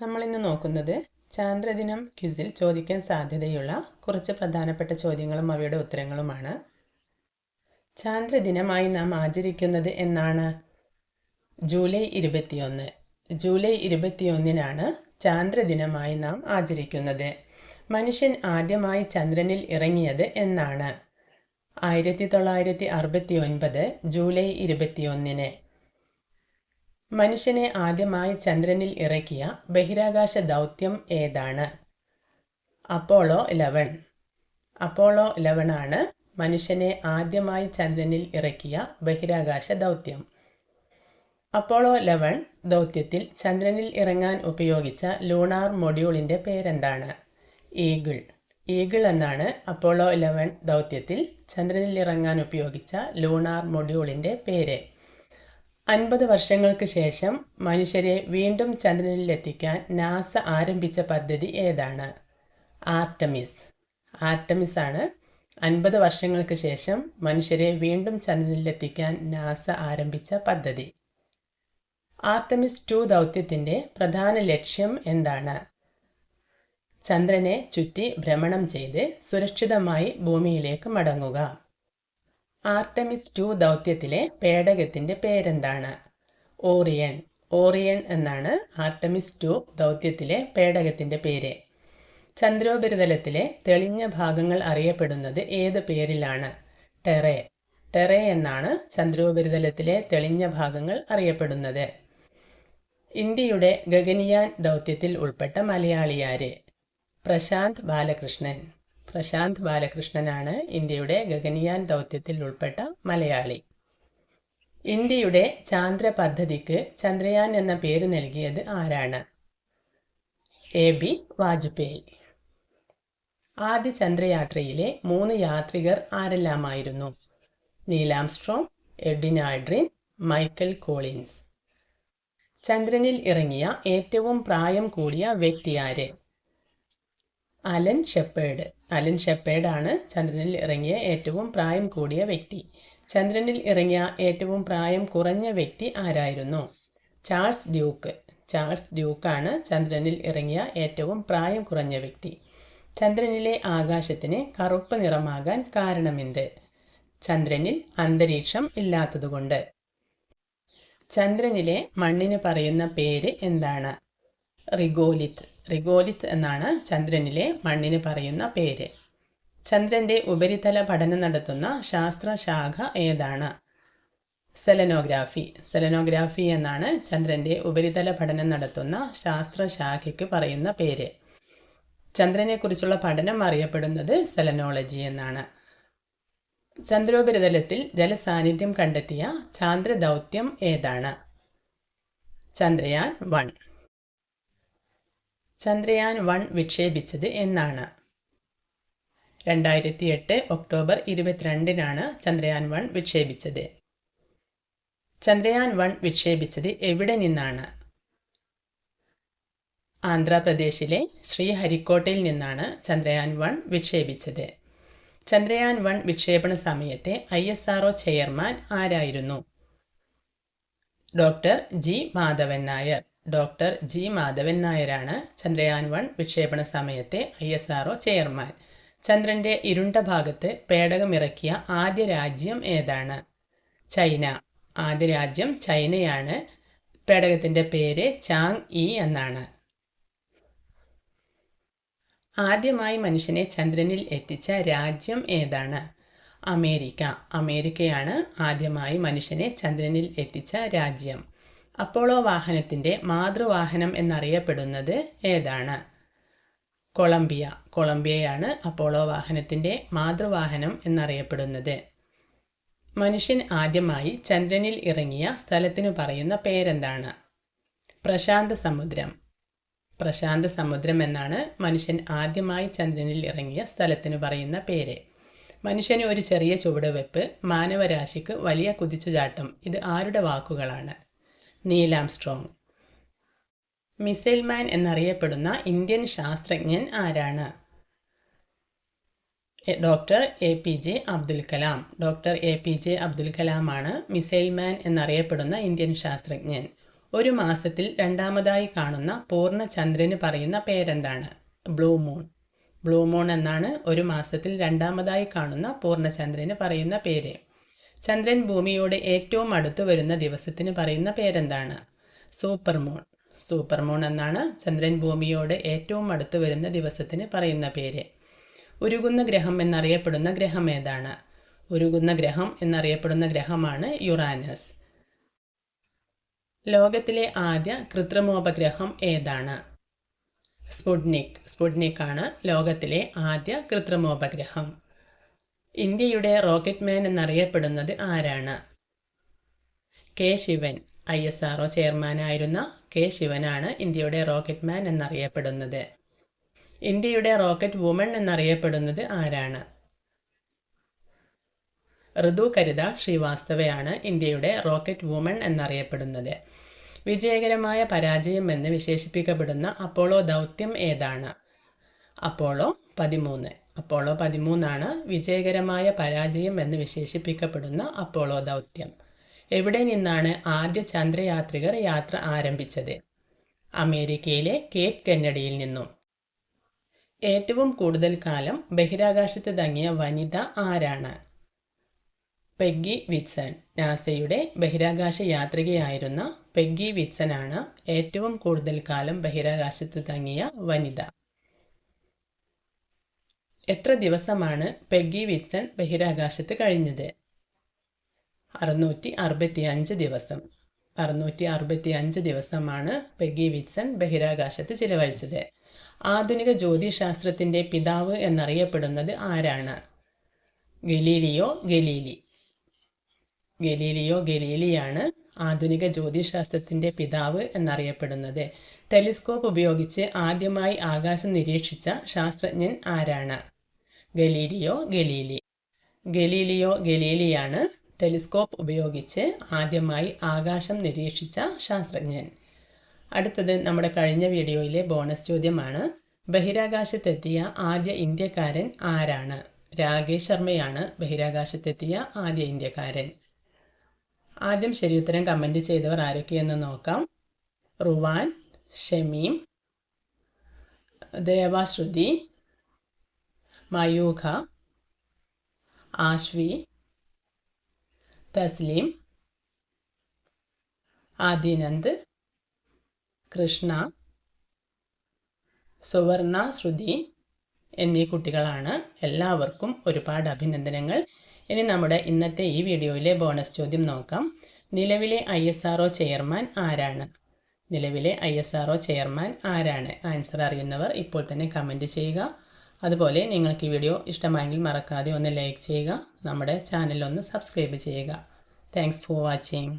നമ്മളിന്ന് നോക്കുന്നത് ചാന്ദ്രദിനം ക്വിസിൽ ചോദിക്കാൻ സാധ്യതയുള്ള കുറച്ച് പ്രധാനപ്പെട്ട ചോദ്യങ്ങളും അവയുടെ ഉത്തരങ്ങളുമാണ്. ചാന്ദ്രദിനമായി നാം ആചരിക്കുന്നത് എന്നാണ്? ജൂലൈ 21. ജൂലൈ 21-നാണ് ചാന്ദ്രദിനമായി നാം ആചരിക്കുന്നത്. മനുഷ്യൻ ആദ്യമായി ചന്ദ്രനിൽ ഇറങ്ങിയത് എന്നാണ്? 1969 ജൂലൈ 21-ന്. മനുഷ്യനെ ആദ്യമായി ചന്ദ്രനിൽ ഇറക്കിയ ബഹിരാകാശ ദൗത്യം ഏതാണ്? അപ്പോളോ 11. അപ്പോളോ 11 ആണ് മനുഷ്യനെ ആദ്യമായി ചന്ദ്രനിൽ ഇറക്കിയ ബഹിരാകാശ ദൗത്യം. അപ്പോളോ 11 ദൗത്യത്തിൽ ചന്ദ്രനിൽ ഇറങ്ങാൻ ഉപയോഗിച്ച ലൂണാർ മൊഡ്യൂളിൻ്റെ പേരെന്താണ്? ഈഗിൾ. ഈഗിൾ എന്നാണ് അപ്പോളോ 11 ദൗത്യത്തിൽ ചന്ദ്രനിൽ ഇറങ്ങാൻ ഉപയോഗിച്ച ലൂണാർ മൊഡ്യൂളിൻ്റെ പേര്. 50 വർഷങ്ങൾക്ക് ശേഷം മനുഷ്യരെ വീണ്ടും ചന്ദ്രനിലെത്തിക്കാൻ നാസ ആരംഭിച്ച പദ്ധതി ഏതാണ്? ആർട്ടമിസ്. ആർട്ടമിസ് ആണ് 50 വർഷങ്ങൾക്ക് ശേഷം മനുഷ്യരെ വീണ്ടും ചന്ദ്രനിലെത്തിക്കാൻ നാസ ആരംഭിച്ച പദ്ധതി. ആർട്ടമിസ് 2 ദൗത്യത്തിൻ്റെ പ്രധാന ലക്ഷ്യം എന്താണ്? ചന്ദ്രനെ ചുറ്റി ഭ്രമണം ചെയ്ത് സുരക്ഷിതമായി ഭൂമിയിലേക്ക് മടങ്ങുക. ആർട്ടമിസ് 2 ദൗത്യത്തിലെ പേടകത്തിൻ്റെ പേരെന്താണ്? ഓറിയൺ. ഓറിയൺ എന്നാണ് ആർട്ടമിസ് 2 ദൗത്യത്തിലെ പേടകത്തിൻ്റെ പേര്. ചന്ദ്രോപരിതലത്തിലെ തെളിഞ്ഞ ഭാഗങ്ങൾ അറിയപ്പെടുന്നത് ഏത് പേരിലാണ്? ടെറേ. ടെറേ എന്നാണ് ചന്ദ്രോപരിതലത്തിലെ തെളിഞ്ഞ ഭാഗങ്ങൾ അറിയപ്പെടുന്നത്. ഇന്ത്യയുടെ ഗഗൻയാൻ ദൗത്യത്തിൽ ഉൾപ്പെട്ട മലയാളിയാര്? പ്രശാന്ത് ബാലകൃഷ്ണൻ. പ്രശാന്ത് ബാലകൃഷ്ണനാണ് ഇന്ത്യയുടെ ഗഗൻയാൻ ദൗത്യത്തിൽ ഉൾപ്പെട്ട മലയാളി. ഇന്ത്യയുടെ ചാന്ദ്ര പദ്ധതിക്ക് ചന്ദ്രയാൻ എന്ന പേര് നൽകിയത് ആരാണ്? AB വാജ്പേയി. ആദ്യ ചന്ദ്രയാത്രയിലെ 3 യാത്രികർ ആരെല്ലാമായിരുന്നു? Neil Armstrong, Edwin Aldrin, Michael Collins. ചന്ദ്രനിൽ ഇറങ്ങിയ ഏറ്റവും പ്രായം കൂടിയ വ്യക്തിയാര്? Alan Shepard. അലൻ ഷെപ്പേർഡ് ആണ് ചന്ദ്രനിൽ ഇറങ്ങിയ ഏറ്റവും പ്രായം കൂടിയ വ്യക്തി. ചന്ദ്രനിൽ ഇറങ്ങിയ ഏറ്റവും പ്രായം കുറഞ്ഞ വ്യക്തി ആരായിരുന്നു? Charles Duke. ചാൾസ് ഡ്യൂക്കാണ് ചന്ദ്രനിൽ ഇറങ്ങിയ ഏറ്റവും പ്രായം കുറഞ്ഞ വ്യക്തി. ചന്ദ്രനിലെ ആകാശത്തിന് കറുപ്പ് നിറമാകാൻ കാരണമെന്ത്? ചന്ദ്രനിൽ അന്തരീക്ഷം ഇല്ലാത്തതുകൊണ്ട്. ചന്ദ്രനിലെ മണ്ണിന് പറയുന്ന പേര് എന്താണ്? റിഗോലിത്ത്. റിഗോലിത്ത് എന്നാണ് ചന്ദ്രനിലെ മണ്ണിന് പറയുന്ന പേര്. ചന്ദ്രൻ്റെ ഉപരിതല പഠനം നടത്തുന്ന ശാസ്ത്രശാഖ ഏതാണ്? സെലനോഗ്രാഫി. സെലനോഗ്രാഫി എന്നാണ് ചന്ദ്രൻ്റെ ഉപരിതല പഠനം നടത്തുന്ന ശാസ്ത്രശാഖയ്ക്ക് പറയുന്ന പേര്. ചന്ദ്രനെക്കുറിച്ചുള്ള പഠനം അറിയപ്പെടുന്നത് സെലനോളജി എന്നാണ്. ചന്ദ്രോപരിതലത്തിൽ ജലസാന്നിധ്യം കണ്ടെത്തിയ ചാന്ദ്രദൗത്യം ഏതാണ്? ചന്ദ്രയാൻ 1. ചന്ദ്രയാൻ 1 വിക്ഷേപിച്ചത് എന്നാണ്? 2008 ഒക്ടോബർ 22-നാണ് ചന്ദ്രയാൻ 1 വിക്ഷേപിച്ചത്. ചന്ദ്രയാൻ 1 വിക്ഷേപിച്ചത് എവിടെ നിന്നാണ്? ആന്ധ്രാപ്രദേശിലെ ശ്രീഹരിക്കോട്ടയിൽ നിന്നാണ് ചന്ദ്രയാൻ 1 വിക്ഷേപിച്ചത്. ചന്ദ്രയാൻ 1 വിക്ഷേപണ സമയത്തെ ISRO ചെയർമാൻ ആരായിരുന്നു? Doctor G Madhavan Nair. Doctor G Madhavan നായരാണ് ചന്ദ്രയാൻ 1 വിക്ഷേപണ സമയത്തെ ISRO ചെയർമാൻ. ചന്ദ്രൻ്റെ ഇരുണ്ട ഭാഗത്ത് പേടകമിറക്കിയ ആദ്യ രാജ്യം ഏതാണ്? ചൈന. ആദ്യ രാജ്യം ചൈനയാണ്. പേടകത്തിൻ്റെ പേര് ചാങ് ഇ എന്നാണ്. ആദ്യമായി മനുഷ്യനെ ചന്ദ്രനിൽ എത്തിച്ച രാജ്യം ഏതാണ്? അമേരിക്ക. അമേരിക്കയാണ് ആദ്യമായി മനുഷ്യനെ ചന്ദ്രനിൽ എത്തിച്ച രാജ്യം. അപ്പോളോ വാഹനത്തിൻ്റെ മാതൃവാഹനം എന്നറിയപ്പെടുന്നത് ഏതാണ്? കൊളംബിയ. കൊളംബിയയാണ് അപ്പോളോ വാഹനത്തിൻ്റെ മാതൃവാഹനം എന്നറിയപ്പെടുന്നത്. മനുഷ്യൻ ആദ്യമായി ചന്ദ്രനിൽ ഇറങ്ങിയ സ്ഥലത്തിനു പറയുന്ന പേരെന്താണ്? പ്രശാന്ത സമുദ്രം. പ്രശാന്ത സമുദ്രം എന്നാണ് മനുഷ്യൻ ആദ്യമായി ചന്ദ്രനിൽ ഇറങ്ങിയ സ്ഥലത്തിനു പറയുന്ന പേര്. മനുഷ്യന് ഒരു ചെറിയ ചുവടുവെപ്പ്, മാനവരാശിക്ക് വലിയ കുതിച്ചുചാട്ടം. ഇത് ആരുടെ വാക്കുകളാണ്? Neil Armstrong. മിസൈൽ മാൻ എന്നറിയപ്പെടുന്ന ഇന്ത്യൻ ശാസ്ത്രജ്ഞൻ ആരാണ്? Doctor APJ Abdul Kalam. Doctor APJ Abdul കലാമാണ് മിസൈൽ മാൻ എന്നറിയപ്പെടുന്ന ഇന്ത്യൻ ശാസ്ത്രജ്ഞൻ. ഒരു മാസത്തിൽ രണ്ടാമതായി കാണുന്ന പൂർണ്ണ ചന്ദ്രന് പറയുന്ന പേരെന്താണ്? Blue moon. ബ്ലൂ മൂൺ എന്നാണ് ഒരു മാസത്തിൽ രണ്ടാമതായി കാണുന്ന പൂർണ്ണചന്ദ്രന് പറയുന്ന പേര്. ചന്ദ്രൻ ഭൂമിയോട് ഏറ്റവും അടുത്ത് വരുന്ന ദിവസത്തിന് പറയുന്ന പേരെന്താണ്? Super moon. സൂപ്പർ മൂൺ എന്നാണ് ചന്ദ്രൻ ഭൂമിയോട് ഏറ്റവും അടുത്ത് വരുന്ന ദിവസത്തിന് പറയുന്ന പേര്. ഉരുകുന്ന ഗ്രഹം എന്നറിയപ്പെടുന്ന ഗ്രഹം ഏതാണ്? ഉരുകുന്ന ഗ്രഹം എന്നറിയപ്പെടുന്ന ഗ്രഹമാണ് യുറാനസ്. ലോകത്തിലെ ആദ്യ കൃത്രിമോപഗ്രഹം ഏതാണ്? സ്പുട്നിക്. സ്പുട്നിക് ആണ് ലോകത്തിലെ ആദ്യ കൃത്രിമോപഗ്രഹം. ഇന്ത്യയുടെ റോക്കറ്റ് മാൻ എന്നറിയപ്പെടുന്നത് ആരാണ്? കെ ശിവൻ. ISRO ചെയർമാനായിരുന്ന കെ ശിവനാണ് ഇന്ത്യയുടെ റോക്കറ്റ് മാൻ എന്നറിയപ്പെടുന്നത്. ഇന്ത്യയുടെ റോക്കറ്റ് വുമൺ എന്നറിയപ്പെടുന്നത് ആരാണ്? ഋതു കരിതാൾ ശ്രീവാസ്തവയാണ് ഇന്ത്യയുടെ റോക്കറ്റ് വുമൺ എന്നറിയപ്പെടുന്നത്. വിജയകരമായ പരാജയം എന്ന് വിശേഷിപ്പിക്കപ്പെടുന്ന അപ്പോളോ ദൗത്യം ഏതാണ്? അപ്പോളോ 13. അപ്പോളോ 13 വിജയകരമായ പരാജയം എന്ന് വിശേഷിപ്പിക്കപ്പെടുന്ന അപ്പോളോ ദൗത്യം. എവിടെ നിന്നാണ് ആദ്യ ചന്ദ്രയാത്രികർ യാത്ര ആരംഭിച്ചത്? അമേരിക്കയിലെ കേപ്പ് കെന്നഡിയിൽ നിന്നും. ഏറ്റവും കൂടുതൽ കാലം ബഹിരാകാശത്ത് തങ്ങിയ വനിത ആരാണ്? Peggy Whitson. നാസയുടെ ബഹിരാകാശ യാത്രികയായിരുന്ന പെഗ്ഗി വിറ്റ്സൺ ആണ് ഏറ്റവും കൂടുതൽ കാലം ബഹിരാകാശത്ത് തങ്ങിയ വനിത. എത്ര ദിവസമാണ് പെഗ്ഗി വിറ്റ്സൺ ബഹിരാകാശത്ത് കഴിഞ്ഞത്? 665 ദിവസം. 665 ദിവസമാണ് പെഗ്ഗി വിറ്റ്സൺ ബഹിരാകാശത്ത് ചിലവഴിച്ചത്. ആധുനിക ജ്യോതിശാസ്ത്രത്തിൻ്റെ പിതാവ് എന്നറിയപ്പെടുന്നത് ആരാണ്? Galileo Galilei. ഗലീലിയോ ഗലീലിയാണ് ആധുനിക ജ്യോതിശാസ്ത്രത്തിൻ്റെ പിതാവ് എന്നറിയപ്പെടുന്നത്. ടെലിസ്കോപ്പ് ഉപയോഗിച്ച് ആദ്യമായി ആകാശം നിരീക്ഷിച്ച ശാസ്ത്രജ്ഞൻ ആരാണ്? Galileo Galilei. ഗലീലിയോ ഗലീലിയാണ് ടെലിസ്കോപ്പ് ഉപയോഗിച്ച് ആദ്യമായി ആകാശം നിരീക്ഷിച്ച ശാസ്ത്രജ്ഞൻ. അടുത്തത് നമ്മുടെ കഴിഞ്ഞ വീഡിയോയിലെ ബോണസ് ചോദ്യമാണ്. ബഹിരാകാശത്തെത്തിയ ആദ്യ ഇന്ത്യക്കാരൻ ആരാണ്? രാകേഷ് ശർമ്മയാണ് ബഹിരാകാശത്തെത്തിയ ആദ്യ ഇന്ത്യക്കാരൻ. ആദ്യം ശരിയുത്തരം കമൻറ്റ് ചെയ്തവർ ആരൊക്കെയെന്ന് നോക്കാം. റുവാൻ, ഷമീം, ദേവാശ്രുതി, മയൂഖ, ആശ്വി, തസ്ലീം, ആദിനന്ദ്, കൃഷ്ണ, സുവർണ, ശ്രുതി എന്നീ കുട്ടികളാണ്. എല്ലാവർക്കും ഒരുപാട് അഭിനന്ദനങ്ങൾ. ഇനി നമ്മുടെ ഇന്നത്തെ ഈ വീഡിയോയിലെ ബോണസ് ചോദ്യം നോക്കാം. നിലവിലെ ISRO ചെയർമാൻ ആരാണ്? നിലവിലെ ISRO ചെയർമാൻ ആരാണ്? ആൻസർ അറിയുന്നവർ ഇപ്പോൾ തന്നെ കമൻറ്റ് ചെയ്യുക. അതുപോലെ നിങ്ങൾക്ക് ഈ വീഡിയോ ഇഷ്ടമായെങ്കിൽ മറക്കാതെ ഒന്ന് ലൈക്ക് ചെയ്യുക. നമ്മുടെ ചാനൽ ഒന്ന് സബ്സ്ക്രൈബ് ചെയ്യുക. Thanks for watching.